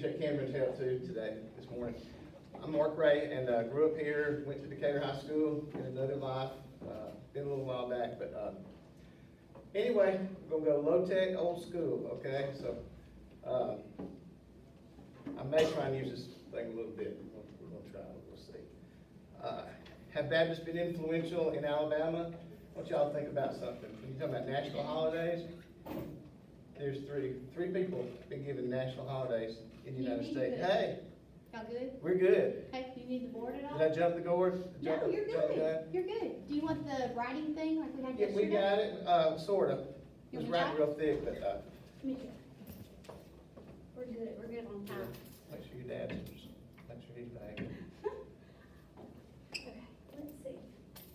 appreciate Cameron's help too today, this morning. I'm Mark Ray, and grew up here, went to Decatur High School in another life. Been a little while back, but anyway, we're gonna go low-tech, old school, okay? So I may try and use this thing a little bit. We're gonna try it, we'll see. Have Baptists been influential in Alabama? I want y'all to think about something. When you talk about national holidays, there's three people been given national holidays in the United States. Hey, Y'all good? we're good. Hey, do you need the board at all? Did I jump the gourd? No, you're good. You're good. Do you want the writing thing like we had Yeah, yesterday? we got it, sort of. It You was want me to writing try? real thick, but Me too. We're good. We're good on time. make sure your dad's, make sure he's back. Okay, let's see.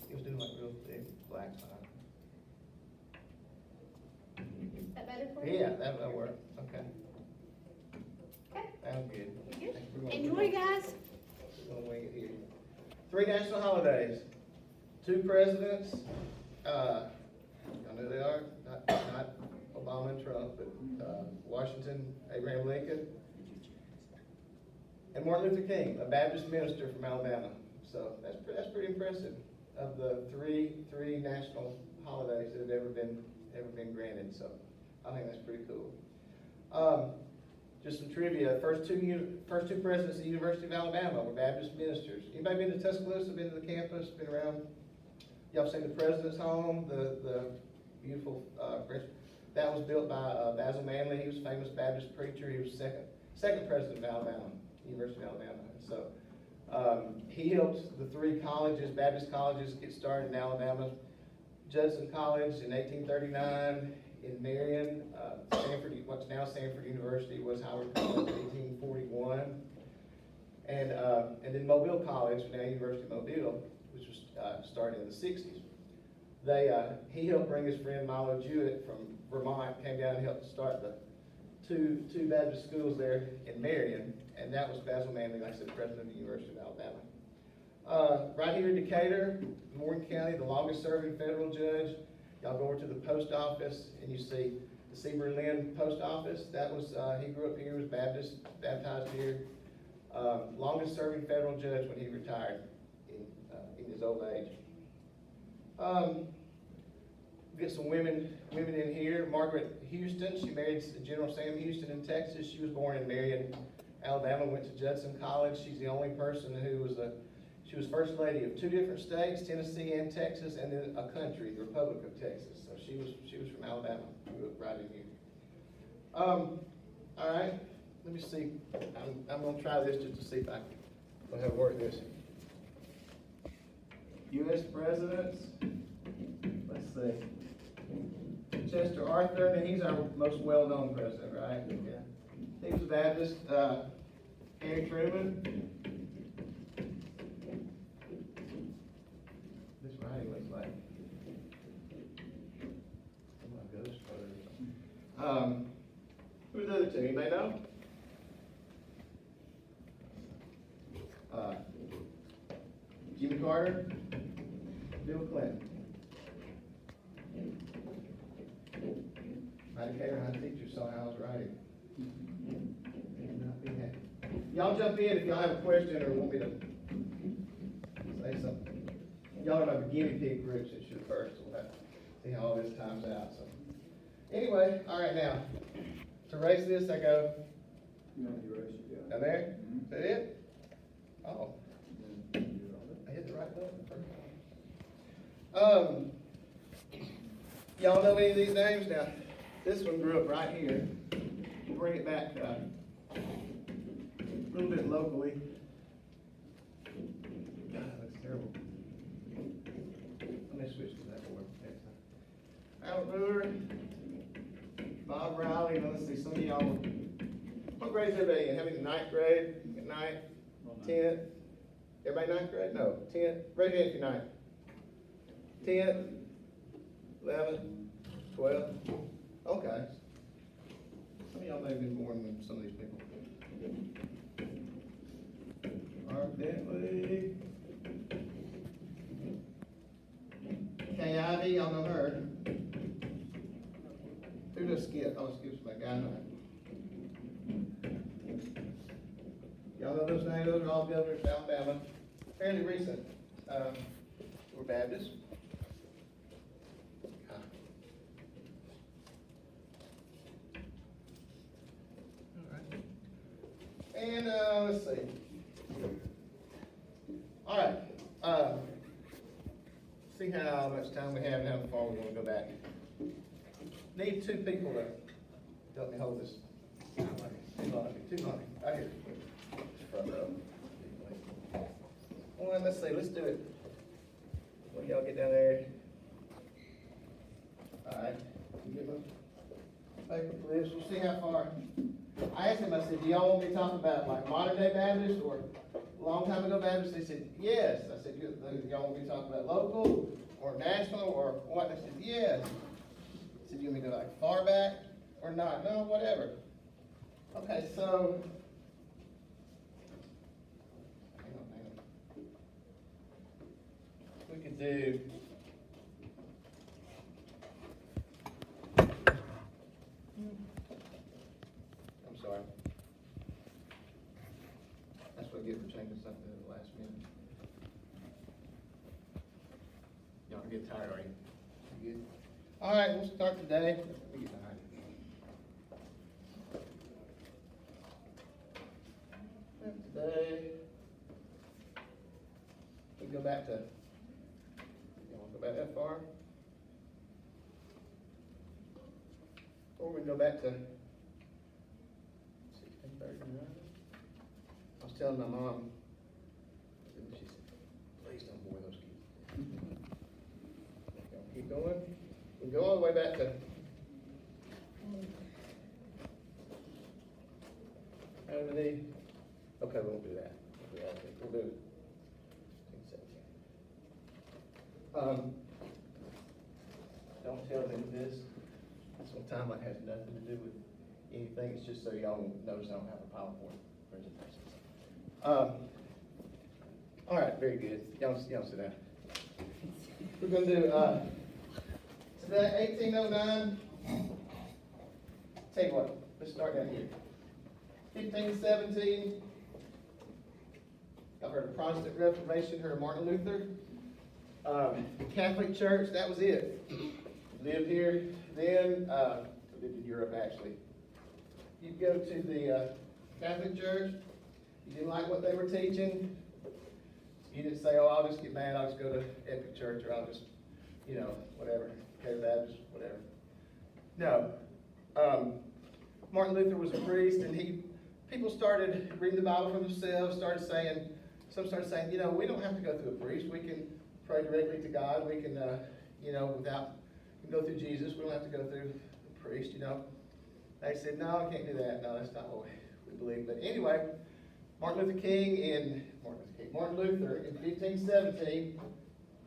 He was doing like real thick black line. Is that better for you? Yeah, that'll work. Okay, Okay. sounds good. You're good. We're gonna- Enjoy, guys. We're gonna wing it here. 3 national holidays, 2 presidents, y'all know who they are, not Obama and Trump, but Washington, Abraham Lincoln, and Martin Luther King, a Baptist minister from Alabama. So that's pretty impressive. Of the three national holidays that have ever been granted. So I think that's pretty cool. Just some trivia. First two presidents of the University of Alabama were Baptist ministers. Anybody been to Tuscaloosa? Been to the campus? Been around? Y'all seen the president's home? The beautiful that was built by Basil Manley. He was a famous Baptist preacher. He was second president of Alabama, University of Alabama. And so he helped the 3 colleges, Baptist colleges, get started in Alabama. Judson College in 1839 in Marion. Stanford, what's now Stanford University, was Howard College in 1841. And then Mobile College, now University of Mobile, which was started in the 60s. He helped bring his friend Milo Jewett from Vermont, came down and helped start the two Baptist schools there in Marion, and that was Basil Manley, like I said, president of the University of Alabama. Right here in Decatur, Morgan County, the longest serving federal judge. Y'all go over to the post office and you see the Seabury Lynn post office. That was, he grew up here, was Baptist, baptized here. Longest serving federal judge when he retired in his old age. Get some women in here. Margaret Houston, she married General Sam Houston in Texas. She was born in Marion, Alabama, went to Judson College. She's the only person who was she was first lady of 2 different states, Tennessee and Texas, and then a country, the Republic of Texas. So she was from Alabama, grew up right in here. All right, let me see. I'm gonna try this just to see if I can how to work this. U.S. presidents. Let's see. Chester Arthur, and he's our most well-known president, right? Yeah. He was a Baptist. Harry Truman. This writing looks like my ghost photo. Who are the other 2? Anybody know? Jimmy Carter, Bill Clinton. My educator and my teacher saw how I was writing. Y'all jump in if y'all have a question or want me to say something. Y'all are my guinea pig groups that should first. We'll have to see how all this times out. So, anyway, all right now. To erase this, I go. You erase it, yeah. Down there? Mm-hmm. Is that it? Oh. I hit the right button. Y'all know any of these names? Now, this one grew up right here. Bring it back a little bit locally. God, that looks terrible. Let me switch to that board next time. Albert Brewer, Bob Riley. Now, let's see, some of y'all. What grade is everybody in? Having 9th grade? 9th? 10th? Everybody 9th grade? No, 10th. Raise your hand if you're 9th. 10th, 11th, 12th. Okay. Some of y'all may have been born than some of these people. Art Bentley. Kay Ivy, y'all know her. Who does Skip? Oh, Skip's my guy. Y'all know those names, those are all governors of Alabama, fairly recent. We're Baptists. And, let's see. All right, see how much time we have now before we're gonna go back. Need two people to help me hold this. Too long. Right here. Front row. Well, let's see, let's do it. When y'all get down there. All right, you get my paper for this, we'll see how far. I asked him, I said, do y'all want me to talk about like modern day Baptist or long time ago Baptist? They said, yes. I said, y'all want me to talk about local or national or what? They said, yes. I said, you want me to go like far back or not? No, whatever. Okay, so, hang on. We could do, I'm sorry. That's what I get for changing something at the last minute. Y'all get tired, are you? You good? All right, we'll start today. Let me get behind you. Today, we go back to, you want to go back that far? Or we can go back to 1639. I was telling my mom, she said, please don't bore those kids. Keep going. We go all the way back to, how many? Okay, we won't do that. We'll do 17. Don't tell them this. This one time it has nothing to do with anything. It's just so y'all notice I don't have a PowerPoint presentation. All right, very good. Y'all sit down. We're going to do today 1809. Tell you what, let's start down here. 1517. Y'all heard of Protestant Reformation, heard of Martin Luther. The Catholic Church, that was it. Lived here then, lived in Europe actually. You'd go to the Catholic Church, you didn't like what they were teaching, you didn't say, oh, I'll just get mad, I'll just go to Epic Church, or I'll just, whatever, Baptist, whatever. No. Martin Luther was a priest, and people started reading the Bible for themselves, some started saying, we don't have to go through a priest. We can pray directly to God. We can, we can go through Jesus. We don't have to go through a priest, They said, no, I can't do that. No, that's not what we believe. But anyway, Martin Luther in 1517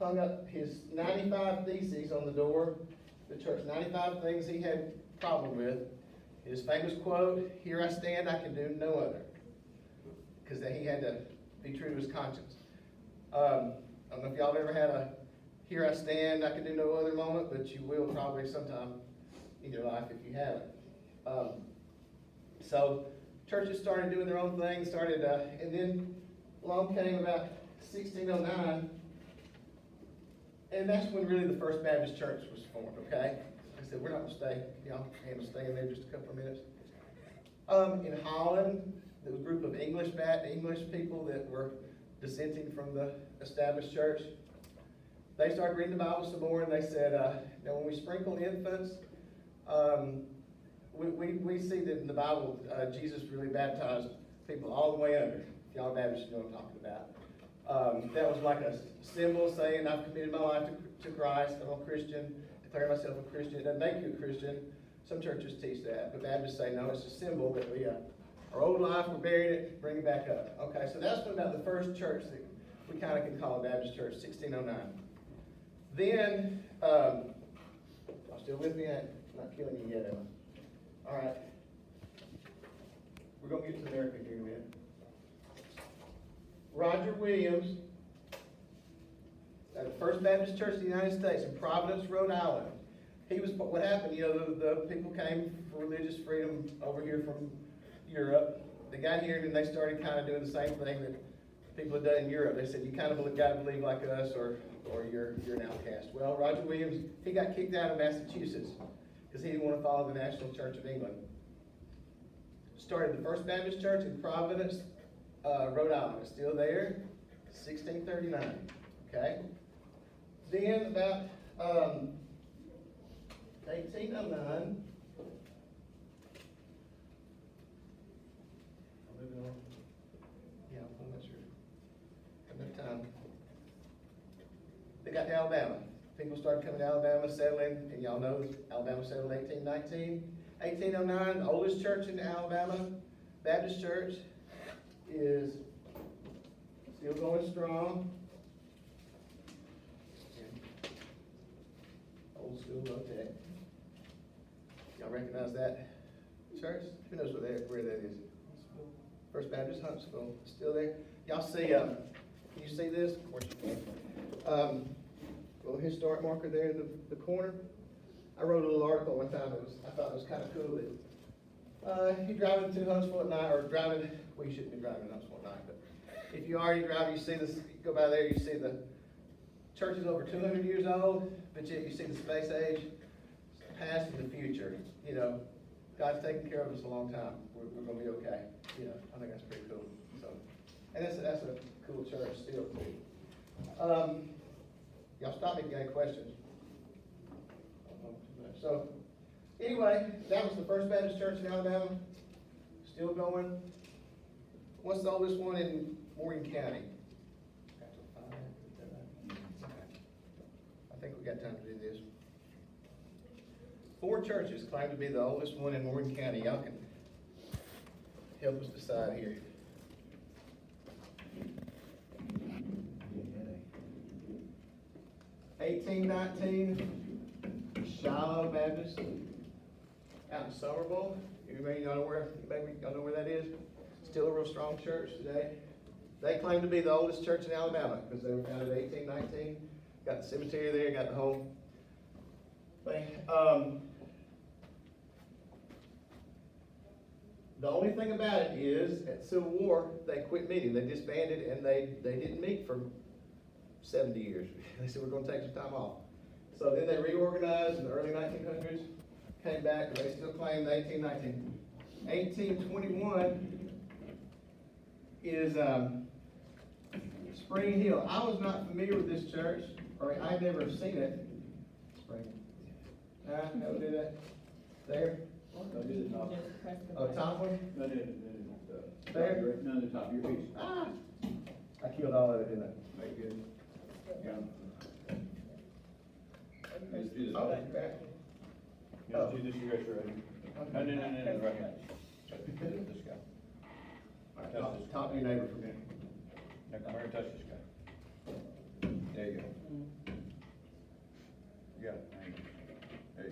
hung up his 95 theses on the door, the church, 95 things he had problem with. His famous quote, "Here I stand, I can do no other," because he had to be true to his conscience. I don't know if y'all have ever had a "here I stand, I can do no other" moment, but you will probably sometime in your life if you haven't. So churches started doing their own thing, and then along came about 1609, and that's when really the First Baptist Church was formed, okay? I said, we're not going to stay. Y'all can stay in there just a couple of minutes. In Holland, there was a group of English people that were dissenting from the established church. They started reading the Bible some more, and they said, now when we sprinkle infants, we see that in the Bible, Jesus really baptized people all the way under. If y'all Baptists, you know what I'm talking about. That was like a symbol saying, I've committed my life to Christ, I'm a Christian, declare myself a Christian. It doesn't make you a Christian. Some churches teach that, but Baptists say, no, it's a symbol that we, our old life, we're burying it, bring it back up. Okay, so that's about the first church that we kind of can call a Baptist church, 1609. Then, y'all still with me? I'm not killing you yet, am I? All right. We're going to get to America here in a minute. Roger Williams, at the First Baptist Church of the United States in Providence, Rhode Island. What happened, the people came for religious freedom over here from Europe, they got here and they started kind of doing the same thing that people have done in Europe. They said, you kind of got to believe like us or you're an outcast. Well, Roger Williams, he got kicked out of Massachusetts because he didn't want to follow the National Church of England. Started the First Baptist Church in Providence, Rhode Island. It's still there, 1639, okay? Then about 1809, yeah, I'm not sure. Enough time. They got to Alabama. People started coming to Alabama, settling, and y'all know Alabama settled in 1819. 1809, the oldest church in Alabama, Baptist Church, is still going strong. Old school, low tech. Y'all recognize that church? Who knows where that is? First Baptist Huntsville, still there. Y'all see, can you see this? Of course you can. Little historic marker there in the corner. I wrote a little article one time. I thought it was kind of cool that you driving to Huntsville at night, or driving. Well, you shouldn't be driving to Huntsville at night, but if you are, you drive. You see this. You go by there. You see the church is over 200 years old, but yet you see the space age, past and the future. You know, God's taken care of us a long time. We're going to be okay. You know, I think that's pretty cool. So, and that's a cool church still too. Y'all stop me if you got any questions. So, anyway, that was the First Baptist Church in Alabama. Still going. What's the oldest one in Morgan County? I think we got time to do this. 4 churches claim to be the oldest one in Morgan County. Y'all can help us decide here. (1819) Shiloh Baptist out in Somerville. Y'all know where that is? Still a real strong church today. They claim to be the oldest church in Alabama because they were founded in 1819. Got the cemetery there, got the whole thing. The only thing about it is, at Civil War, they quit meeting. They disbanded and they didn't meet for 70 years. They said, we're going to take some time off. So then they reorganized in the early 1900s, came back, and they still claim the 1819. 1821 is Spring Hill. I was not familiar with this church, or I'd never seen it. Spring. How do that? There? No, do the top. Oh, top one? No, no, There? no, the top of your piece. Ah! I killed all of it, didn't I? Very good. Yeah. Let's do this. Oh, back. You know, do this, you guys are ready. No, right here. This guy. All right, talk to your neighbor for a minute. Now come here and touch this guy. There you go. You got it.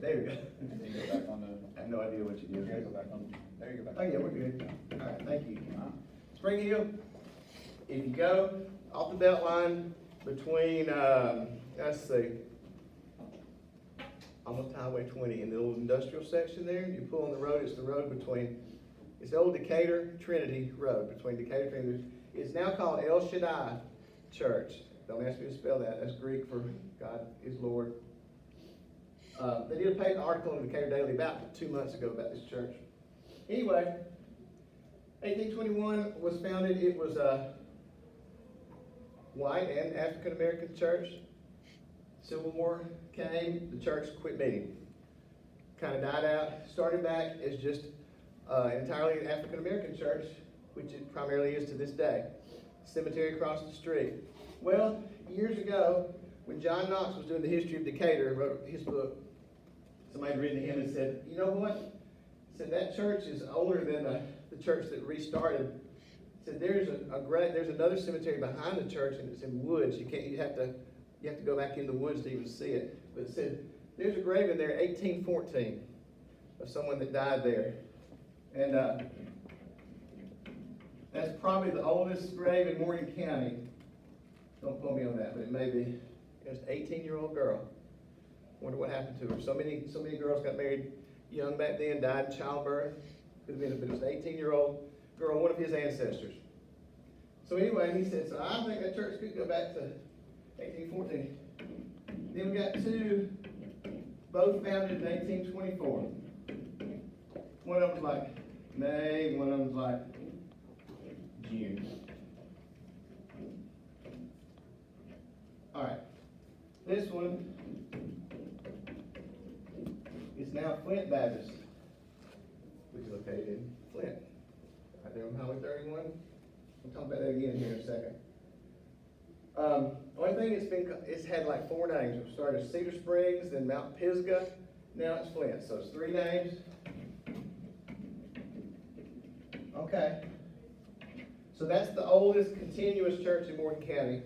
There you go. You go back on the. I have no idea what you You did. gotta go back on, there you go Oh, back. yeah, we're good. All right, thank you. Uh-huh. Spring Hill, if you go off the belt line between, let's see, almost Highway 20, in the old industrial section there, you pull on the road, it's the road between, it's the old Decatur Trinity Road, between Decatur Trinity. It's now called El Shaddai Church. Don't ask me to spell that, that's Greek for God is Lord. They did a paper article in the Decatur Daily about 2 months ago about this church. Anyway, 1821 was founded. It was a white and African American church. Civil War came, the church quit meeting. Kind of died out. Started back as just entirely an African American church, which it primarily is to this day. Cemetery across the street. Well, years ago, when John Knox was doing the history of Decatur, wrote his book, somebody had written to him and said, you know what? Said that church is older than the church that restarted. Said there's there's another cemetery behind the church and it's in woods. You have to go back in the woods to even see it. But it said there's a grave in there, 1814, of someone that died there, and that's probably the oldest grave in Morgan County. Don't quote me on that, but it may be. It's an 18-year-old girl. Wonder what happened to her. So many girls got married young back then, died in childbirth. Could have been, but it was an 18-year-old girl, one of his ancestors. So anyway, he said, so I think that church could go back to 1814. Then we got two, both founded in 1824. One of them's like May, one of them's like June. All right, this one is now Flint Baptist, which is located in Flint, right there on Highway 31. We'll talk about that again here in a second. Only thing it's had like 4 names. It started as Cedar Springs, then Mount Pisgah, now it's Flint. So it's 3 names. Okay. So that's the oldest continuous church in Morgan County.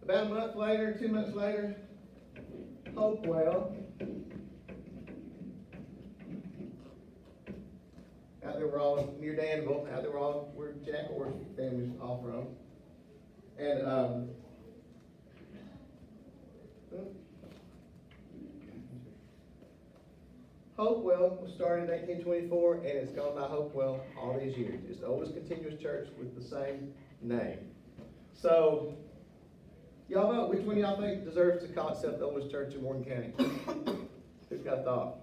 About a month later, 2 months later, Hopewell. Out there, we're all near Danville. Out there, we're all where Jack Orr's family's all from. And Hopewell was started in 1824, and it's gone by Hopewell all these years. It's the oldest continuous church with the same name. So, y'all vote. Which one y'all think deserves to call itself the oldest church in Morgan County? Who's got a thought?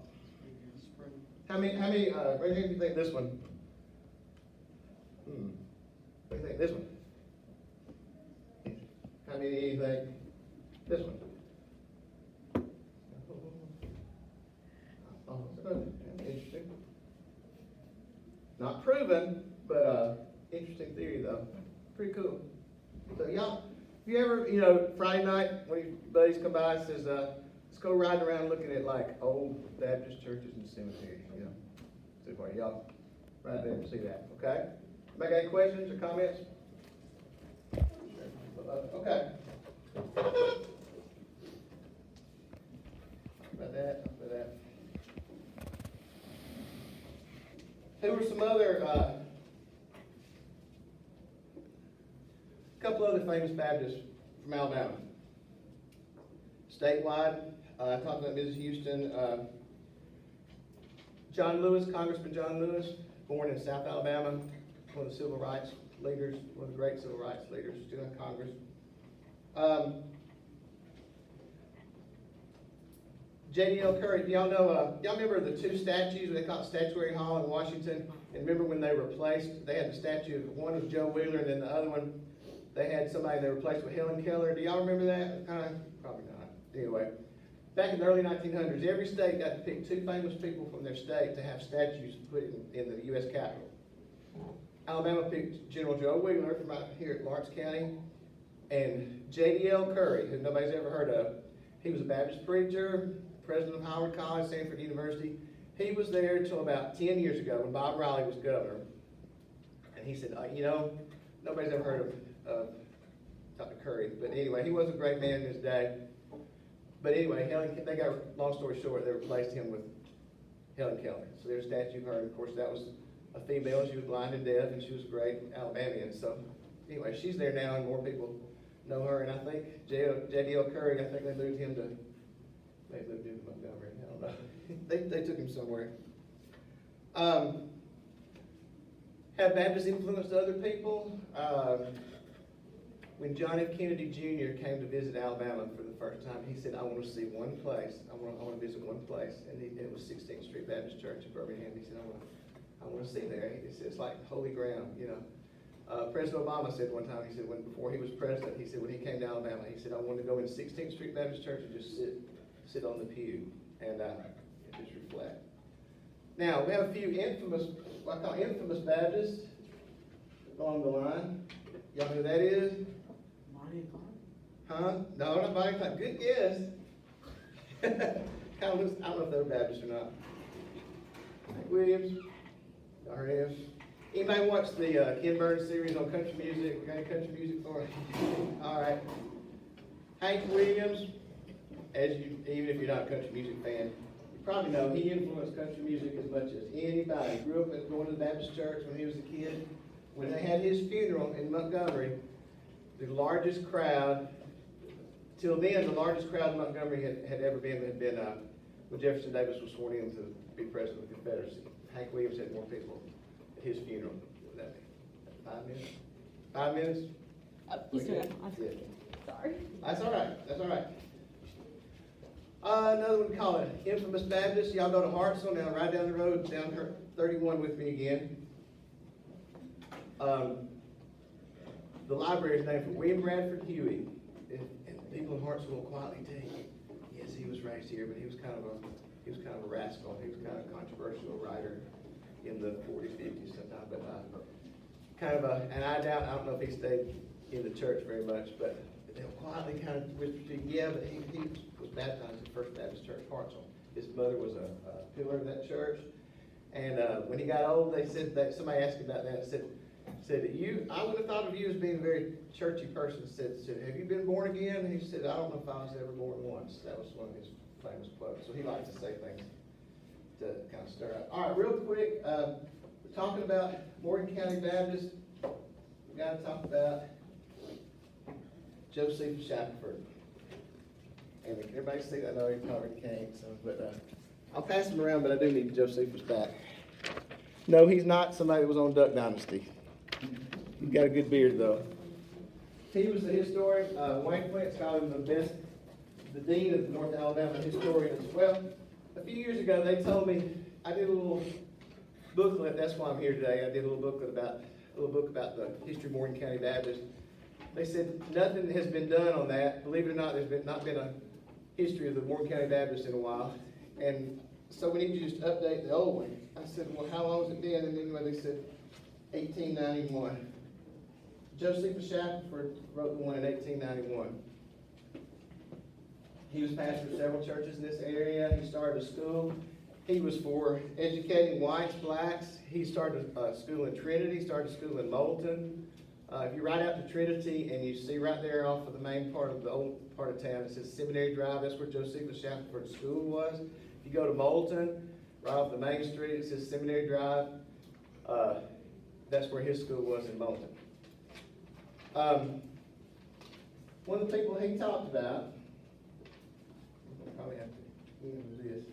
How many, raise your hand if you think this one? What do you think this one? How many do you think this one? Interesting. Not proven, but interesting theory though. Pretty cool. So y'all, if you ever, Friday night when your buddies come by and says, let's go riding around looking at like old Baptist churches and cemeteries, So far, y'all right there and see that, okay? Make any questions or comments? Okay. About that. Who were some other, couple other famous Baptists from Alabama? Statewide, I talked about Mrs. Houston, John Lewis, Congressman John Lewis, born in South Alabama, one of the civil rights leaders, one of the great civil rights leaders, still in Congress. J.D.L. Curry, do y'all know, y'all remember the 2 statues they call it Statuary Hall in Washington? And remember when they replaced, they had the statue, one was Joe Wheeler, and then the other one, they had somebody they replaced with Helen Keller. Do y'all remember that? Probably not. Anyway, back in the early 1900s, every state got to pick 2 famous people from their state to have statues put in the U.S. Capitol. Alabama picked General Joe Wheeler from out here at Lawrence County, and J.D.L. Curry, who nobody's ever heard of. He was a Baptist preacher, president of Howard College, Stanford University. He was there until about 10 years ago when Bob Riley was governor. And he said, nobody's ever heard of Dr. Curry. But anyway, he was a great man in his day. But anyway, they got, long story short, they replaced him with Helen Keller. So there's a statue of her. And of course, that was a female. She was blind and deaf, and she was a great Alabamian. So anyway, she's there now, and more people know her. And I think J.D.L. Curry, I think they moved him to, they moved him to Montgomery. I don't know. they took him somewhere. Have Baptists influenced other people? When John F. Kennedy Jr. came to visit Alabama for the first time, he said, I want to see one place. I want to visit one place. And it was 16th Street Baptist Church in Birmingham. He said, I want to see there. He said, it's like holy ground, President Obama said one time, he said, before he was president, he said when he came to Alabama, he said, I want to go in 16th Street Baptist Church and just sit on the pew and just reflect. Now, we have a few infamous Baptists along the line. Y'all know who that is? Huh? No, not Bonnie Clark. Good guess. I don't know if they're Baptist or not. Hank Williams. Y'all heard him? Anybody watch the Ken Burns series on country music? We got any country music for it? All right. Hank Williams, even if you're not a country music fan, you probably know he influenced country music as much as anybody. He grew up going to the Baptist church when he was a kid. When they had his funeral in Montgomery, the largest crowd, till then, the largest crowd in Montgomery had ever been when Jefferson Davis was sworn in to be president of the Confederacy. Hank Williams had more people at his funeral. minutes? 5 minutes? Just a minute. Yeah. Sorry. That's all right, that's all right. Another one, call it Infamous Baptist. Y'all go to Hartsville, now right down the road, down here, 31 with me again. The library is named for William Bradford Huey. And people in Hartsville will quietly tell you, yes, he was raised here, but he was kind of a rascal. He was kind of a controversial writer in the 40s, 50s sometime, but and I don't know if he stayed in the church very much, but they'll quietly kind of whisper to you, yeah, but he was baptized in First Baptist Church, Hartsville. His mother was a pillar of that church, and when he got old, they said that somebody asked him about that, and said I would have thought of you as being a very churchy person. Said, have you been born again? And he said, I don't know if I was ever born once. That was one of his famous quotes. So he likes to say things to kind of stir up. All right, real quick, we're talking about Morgan County Baptist. We got to talk about Josephus Shackelford. And can everybody see that? I know he probably can't, so, but I'll pass him around, but I do need Josephus back. No, he's not somebody that was on Duck Dynasty. He's got a good beard, though. He was the historian. Wayne Flint's called him the dean of the North Alabama historians. Well, a few years ago, they told me, I did a little booklet. That's why I'm here today. I did a little book about the history of Morgan County Baptist. They said nothing has been done on that. Believe it or not, there's not been a history of the Morgan County Baptist in a while. And so we need to just update the old one. I said, well, how long has it been? And anyway, they said 1891. Josephus Shackelford wrote the one in 1891. He was pastor of several churches in this area. He started a school. He was for educating whites, blacks. He started a school in Trinity, started a school in Moulton. If you ride out to Trinity and you see right there off of the main part of the old part of town, it says Seminary Drive. That's where Josephus Shackelford's school was. If you go to Moulton, right off the main street, it says Seminary Drive. That's where his school was in Moulton. One of the people he talked about, I'll probably have to use this.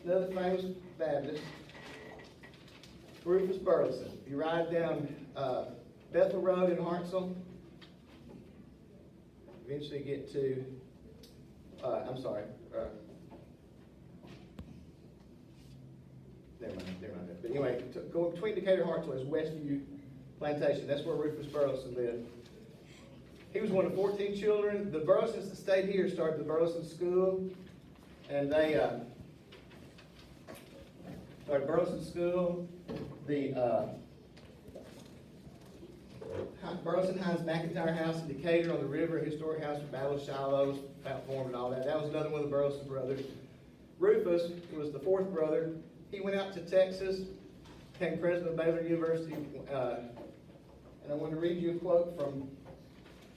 Another famous Baptist, Rufus Burleson. You ride down Bethel Road in Hartsville, eventually get to, never mind. But anyway, go between Decatur and Hartsville is Westview Plantation. That's where Rufus Burleson lived. He was one of 14 children. The Burlesons that stayed here started the Burleson School, and they started Burleson School. The Burleson Hines McIntyre House in Decatur on the river, a historic house for Battle of Shiloh's platform and all that. That was another one of the Burleson brothers. Rufus, who was the fourth brother, he went out to Texas, became president of Baylor University, and I want to read you a quote from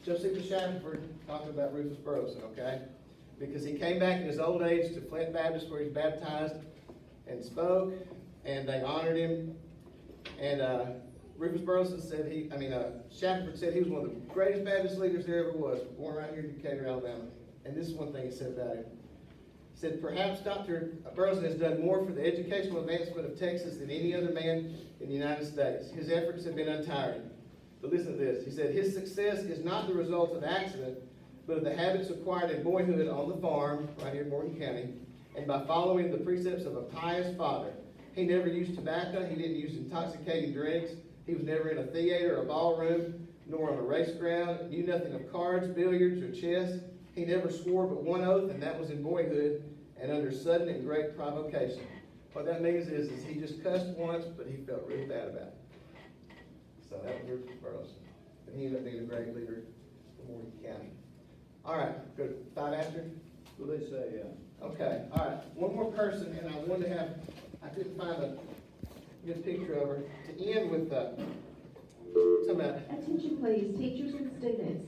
Josephus Shackelford talking about Rufus Burleson, okay? Because he came back in his old age to Flint Baptist where he was baptized and spoke, and they honored him. And Rufus Burleson said Shackelford said he was one of the greatest Baptist leaders there ever was, born right here in Decatur, Alabama. And this is one thing he said about him. He said, perhaps Dr. Burleson has done more for the educational advancement of Texas than any other man in the United States. His efforts have been untiring. But listen to this. He said, his success is not the result of accident, but of the habits acquired in boyhood on the farm, right here in Morgan County, and by following the precepts of a pious father. He never used tobacco. He didn't use intoxicating drinks. He was never in a theater, a ballroom, nor on a race ground, knew nothing of cards, billiards, or chess. He never swore but one oath, and that was in boyhood and under sudden and great provocation. What that means is he just cussed once, but he felt really bad about it. So that was Rufus Burleson. And he ended up being a great leader in Morgan County. All right, good. 5 after? What they say, yeah. Okay, all right. One more person, and I wanted to have, I couldn't find a good picture of her. To end with, talking about Attention please, teachers and students.